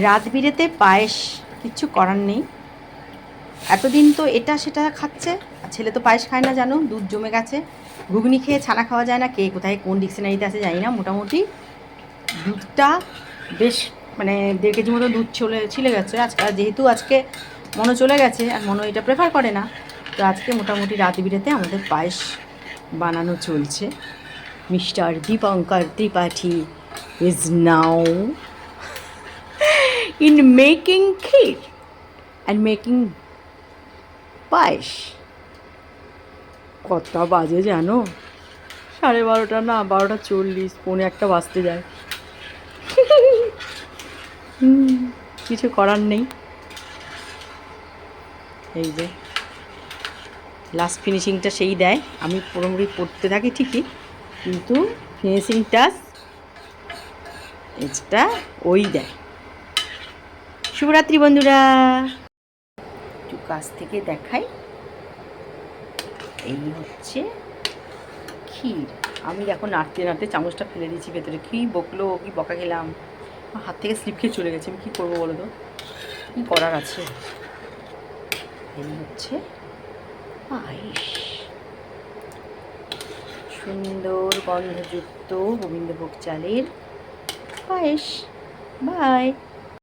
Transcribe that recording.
রাত বিরেতে পায়েস, কিচ্ছু করার নেই। এতদিন তো এটা সেটা খাচ্ছে, আর ছেলে তো পায়েস খায় না, জানো, দুধ জমে গেছে। ঘুগনি খেয়ে ছানা খাওয়া যায় না, কে কোথায় কোন ডিকশনারিতে আছে জানি না। মোটামুটি দুধটা বেশ, মানে 1.5 কেজি মতো দুধ ছিলে গেছে আজকে। যেহেতু আজকে মনো চলে গেছে আর মনো এটা প্রেফার করে না, তো আজকে মোটামুটি রাত বিরেতে আমাদের পায়েস বানানো চলছে। Mister Dipankar Tripathi is now in making kheer and making পায়েস। কটা বাজে জানো? 12:30 না, 12:40, 12:45 বাজতে যায়। কিছু করার নেই। এই যে লাস্ট ফিনিশিংটা সেই দেয়। আমি পুরোপুরি পড়তে থাকি ঠিকই, কিন্তু ফিনিশিং টাচ এটা ওই দেয়। শুভরাত্রি বন্ধুরা, একটু কাছ থেকে দেখাই। এই হচ্ছে ক্ষীর। আমি দেখো নাড়তে নাড়তে চামচটা ফেলে দিয়েছি ভেতরে। কী বকলো, কি বকা খেলাম, হাত থেকে স্লিপ খেয়ে চলে গেছে। আমি কী করবো বলো তো, কী করার আছে। এই হচ্ছে পায়েস, সুন্দর গন্ধযুক্ত গোবিন্দভোগ চালের পায়েস। বাই।